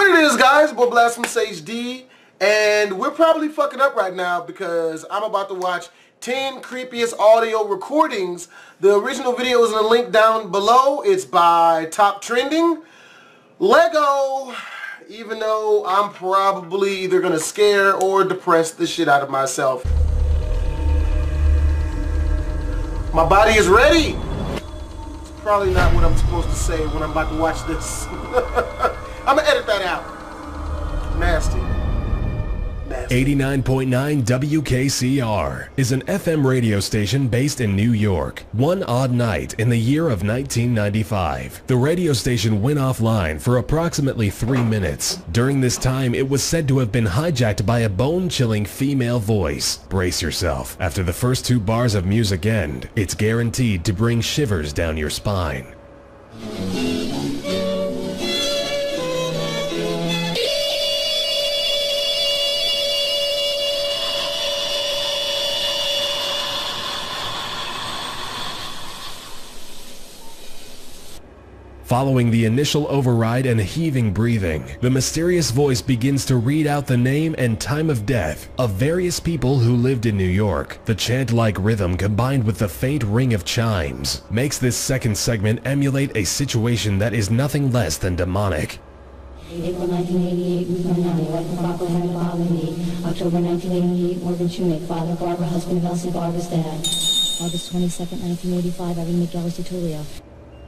What it is, guys, boy Blasphemous HD, and we're probably fucking up right now because I'm about to watch 10 creepiest audio recordings. The original video is in the link down below. It's by Top Trending. Lego, even though I'm probably either gonna scare or depress the shit out of myself. My body is ready. It's probably not what I'm supposed to say when I'm about to watch this. I'm gonna edit that out. Nasty. 89.9 WKCR is an FM radio station based in New York. One odd night in the year of 1995, the radio station went offline for approximately 3 minutes. During this time, it was said to have been hijacked by a bone-chilling female voice. Brace yourself. After the first 2 bars of music end, it's guaranteed to bring shivers down your spine. Following the initial override and heaving breathing, the mysterious voice begins to read out the name and time of death of various people who lived in New York. The chant-like rhythm combined with the faint ring of chimes makes this second segment emulate a situation that is nothing less than demonic. April 1988, Ruth wife of Rocco Bob and me. October 1988, Morgan Shoemake, father, Barbara, husband of Elsie, Barbara's dad. August 22nd, 1985, Irene McGellis Tutulio.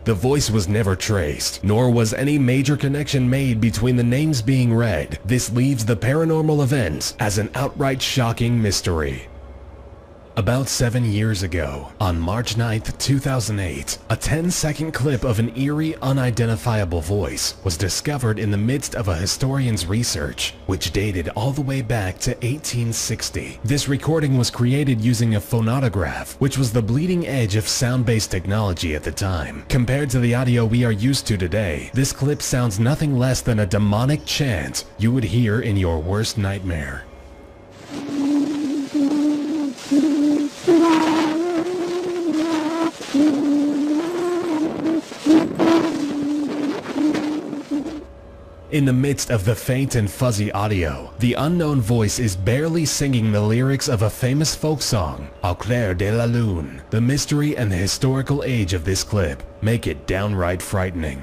The voice was never traced, nor was any major connection made between the names being read. This leaves the paranormal events as an outright shocking mystery. About 7 years ago, on March 9th, 2008, a 10-second clip of an eerie, unidentifiable voice was discovered in the midst of a historian's research, which dated all the way back to 1860. This recording was created using a phonautograph, which was the bleeding edge of sound-based technology at the time. Compared to the audio we are used to today, this clip sounds nothing less than a demonic chant you would hear in your worst nightmare. In the midst of the faint and fuzzy audio, the unknown voice is barely singing the lyrics of a famous folk song, Au clair de la lune. The mystery and the historical age of this clip make it downright frightening.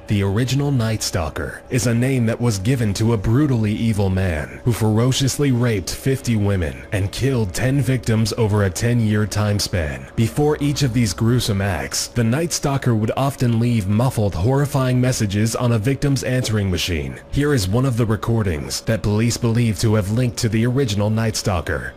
The original Night Stalker is a name that was given to a brutally evil man who ferociously raped 50 women and killed 10 victims over a 10-year time span. Before each of these gruesome acts, the Night Stalker would often leave muffled, horrifying messages on a victim's answering machine. Here is one of the recordings that police believe to have linked to the original Night Stalker.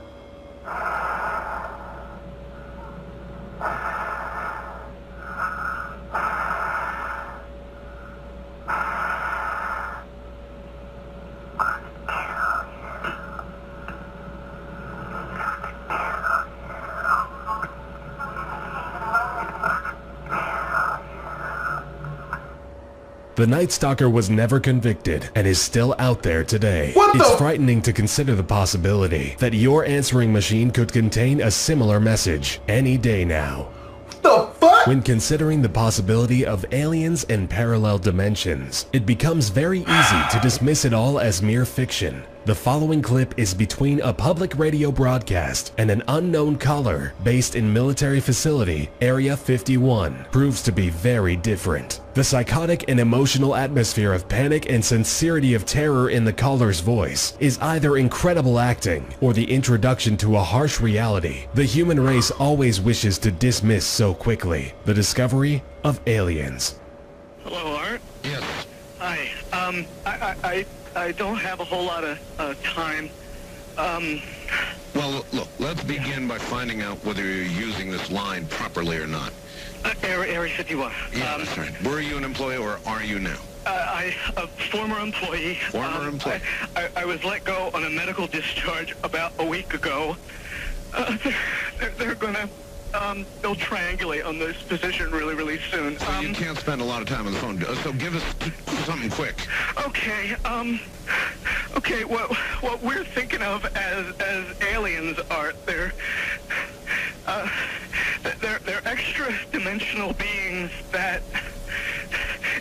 The Night Stalker was never convicted and is still out there today. It's frightening to consider the possibility that your answering machine could contain a similar message any day now. What the fuck? When considering the possibility of aliens in parallel dimensions, it becomes very easy to dismiss it all as mere fiction. The following clip is between a public radio broadcast and an unknown caller based in military facility Area 51 proves to be very different. The psychotic and emotional atmosphere of panic and sincerity of terror in the caller's voice is either incredible acting or the introduction to a harsh reality the human race always wishes to dismiss so quickly: the discovery of aliens. Hello, Art? Yes. Hi. I don't have a whole lot of time. Well, look, let's begin by finding out whether you're using this line properly or not. Area 51. Yeah, that's right. Were you an employee or are you now? A former employee. Former employee. I was let go on a medical discharge about a week ago. They're gonna, they'll triangulate on this position really soon. So you can't spend a lot of time on the phone, so give us something quick. Okay, okay, what we're thinking of as aliens, Art, they're extra-dimensional beings that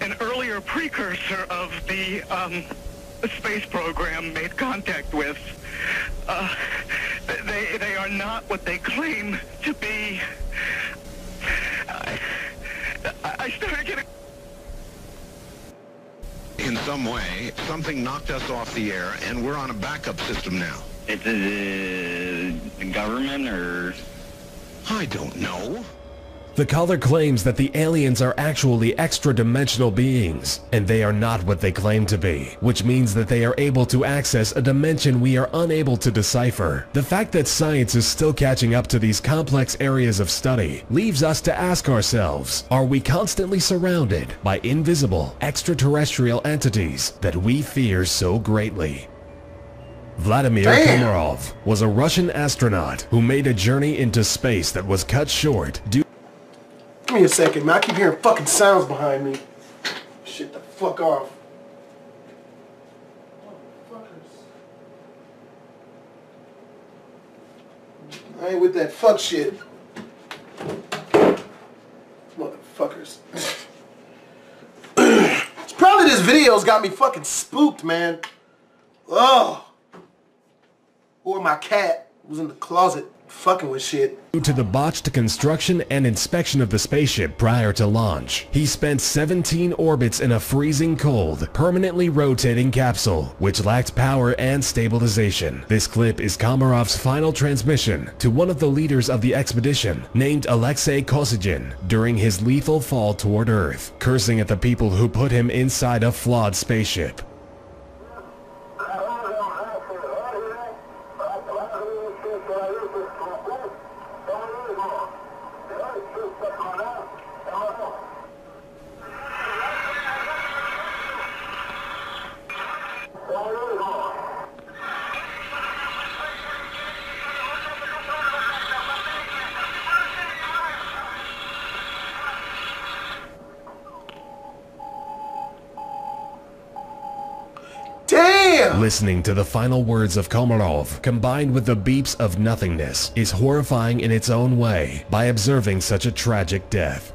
an earlier precursor of the space program made contact with. They are not what they claim to be. I started getting... In some way, something knocked us off the air, and we're on a backup system now. It's the government, or... I don't know. The caller claims that the aliens are actually extra-dimensional beings, and they are not what they claim to be, which means that they are able to access a dimension we are unable to decipher. The fact that science is still catching up to these complex areas of study leaves us to ask ourselves, are we constantly surrounded by invisible, extraterrestrial entities that we fear so greatly? Vladimir Komarov was a Russian astronaut who made a journey into space that was cut short due... Give me a second, man. I keep hearing fucking sounds behind me. Shit the fuck off. I ain't with that fuck shit. Motherfuckers. It's probably this video's got me fucking spooked, man. Oh. Or my cat was in the closet fucking with shit. Due to the botched construction and inspection of the spaceship prior to launch, he spent 17 orbits in a freezing cold, permanently rotating capsule, which lacked power and stabilization. This clip is Komarov's final transmission to one of the leaders of the expedition, named Alexei Kosygin, during his lethal fall toward Earth, cursing at the people who put him inside a flawed spaceship. Damn! Listening to the final words of Komarov, combined with the beeps of nothingness, is horrifying in its own way by observing such a tragic death.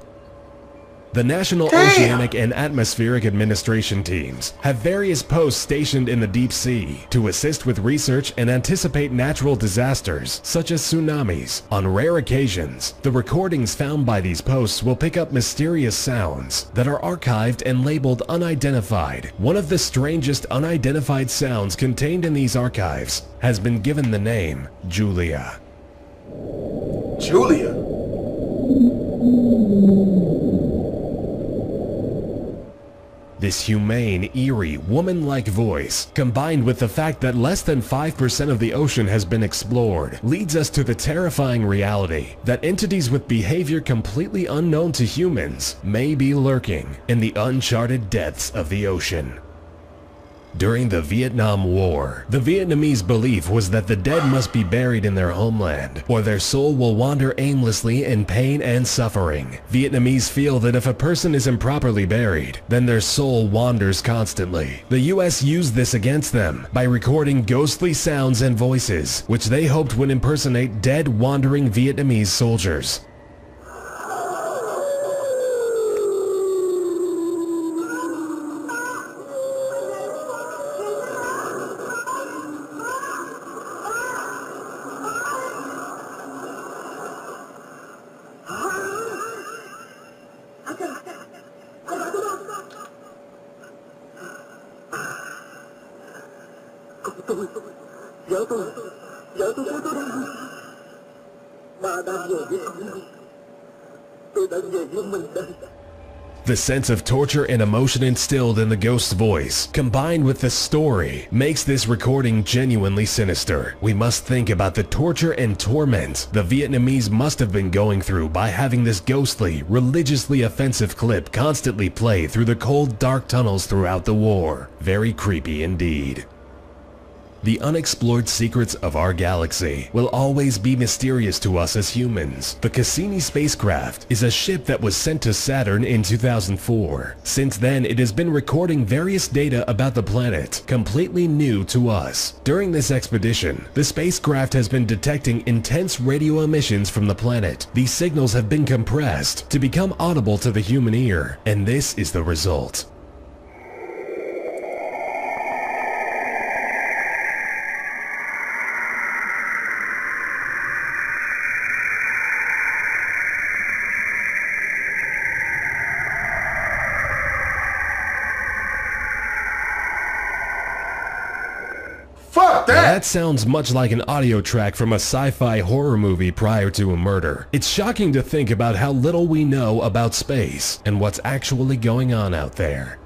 The National Oceanic and Atmospheric Administration teams have various posts stationed in the deep sea to assist with research and anticipate natural disasters such as tsunamis. On rare occasions, the recordings found by these posts will pick up mysterious sounds that are archived and labeled unidentified. One of the strangest unidentified sounds contained in these archives has been given the name Julia. Julia? This humane, eerie, woman-like voice, combined with the fact that less than 5% of the ocean has been explored, leads us to the terrifying reality that entities with behavior completely unknown to humans may be lurking in the uncharted depths of the ocean. During the Vietnam War, the Vietnamese belief was that the dead must be buried in their homeland, or their soul will wander aimlessly in pain and suffering. Vietnamese feel that if a person is improperly buried, then their soul wanders constantly. The US used this against them by recording ghostly sounds and voices, which they hoped would impersonate dead, wandering Vietnamese soldiers. The sense of torture and emotion instilled in the ghost's voice, combined with the story, makes this recording genuinely sinister. We must think about the torture and torment the Vietnamese must have been going through by having this ghostly, religiously offensive clip constantly play through the cold, dark tunnels throughout the war. Very creepy indeed. The unexplored secrets of our galaxy will always be mysterious to us as humans. The Cassini spacecraft is a ship that was sent to Saturn in 2004. Since then, it has been recording various data about the planet, completely new to us. During this expedition, the spacecraft has been detecting intense radio emissions from the planet. These signals have been compressed to become audible to the human ear, and this is the result. Fuck that! Now, that sounds much like an audio track from a sci-fi horror movie prior to a murder. It's shocking to think about how little we know about space and what's actually going on out there.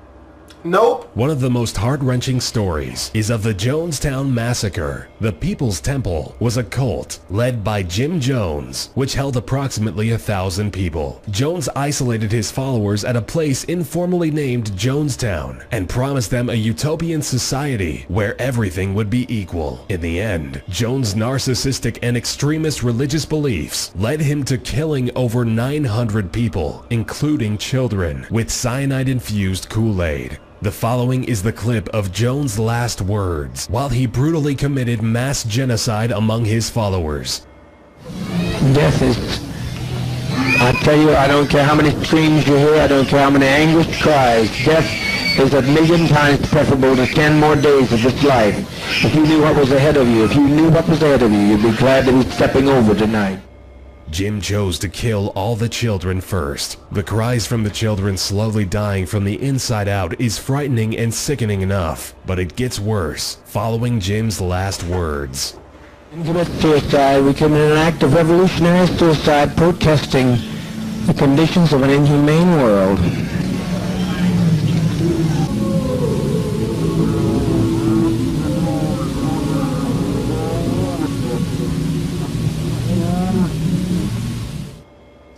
Nope. One of the most heart-wrenching stories is of the Jonestown Massacre. The People's Temple was a cult led by Jim Jones, which held approximately 1,000 people. Jones isolated his followers at a place informally named Jonestown and promised them a utopian society where everything would be equal. In the end, Jones' narcissistic and extremist religious beliefs led him to killing over 900 people, including children, with cyanide-infused Kool-Aid. The following is the clip of Jones' last words while he brutally committed mass genocide among his followers. Death is, I tell you, I don't care how many screams you hear, I don't care how many anguished cries, death is 1,000,000 times preferable to 10 more days of this life. If you knew what was ahead of you, you'd be glad to be stepping over tonight. Jim chose to kill all the children first. The cries from the children slowly dying from the inside out is frightening and sickening enough, but it gets worse following Jim's last words. We commit suicide. We commit an act of revolutionary suicide, protesting the conditions of an inhumane world.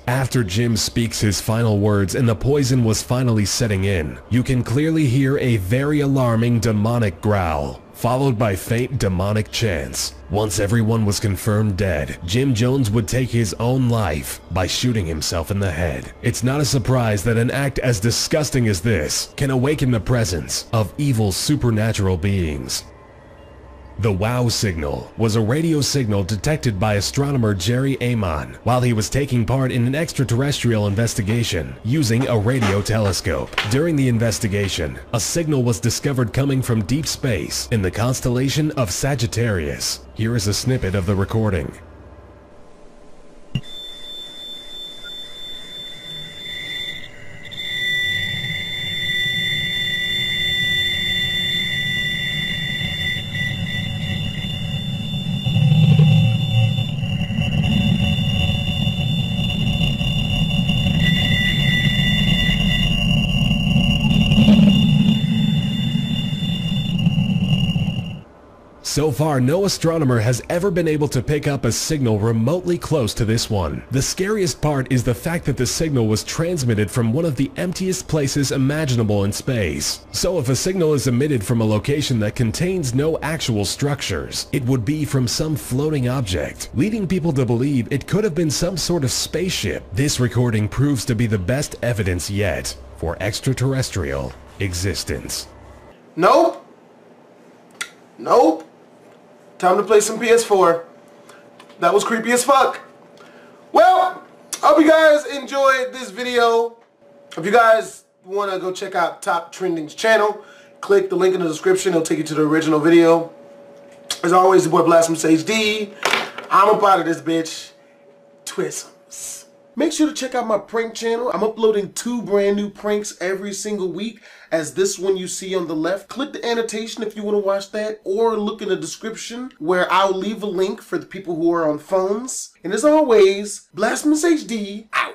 After Jim speaks his final words and the poison was finally setting in, you can clearly hear a very alarming demonic growl, followed by faint demonic chants. Once everyone was confirmed dead, Jim Jones would take his own life by shooting himself in the head. It's not a surprise that an act as disgusting as this can awaken the presence of evil supernatural beings. The WOW signal was a radio signal detected by astronomer Jerry Amon while he was taking part in an extraterrestrial investigation using a radio telescope. During the investigation, a signal was discovered coming from deep space in the constellation of Sagittarius. Here is a snippet of the recording. So far, no astronomer has ever been able to pick up a signal remotely close to this one. The scariest part is the fact that the signal was transmitted from one of the emptiest places imaginable in space. So if a signal is emitted from a location that contains no actual structures, it would be from some floating object, leading people to believe it could have been some sort of spaceship. This recording proves to be the best evidence yet for extraterrestrial existence. Nope. Nope. Time to play some PS4. That was creepy as fuck. Well, I hope you guys enjoyed this video. If you guys want to go check out Top Trending's channel, click the link in the description. It'll take you to the original video. As always, your boy Blasphemous HD. I'm up out of this bitch. Twisms. Make sure to check out my prank channel. I'm uploading 2 brand new pranks every single week, as this one you see on the left. Click the annotation if you want to watch that, or look in the description where I'll leave a link for the people who are on phones. And as always, Blasphemous HD out.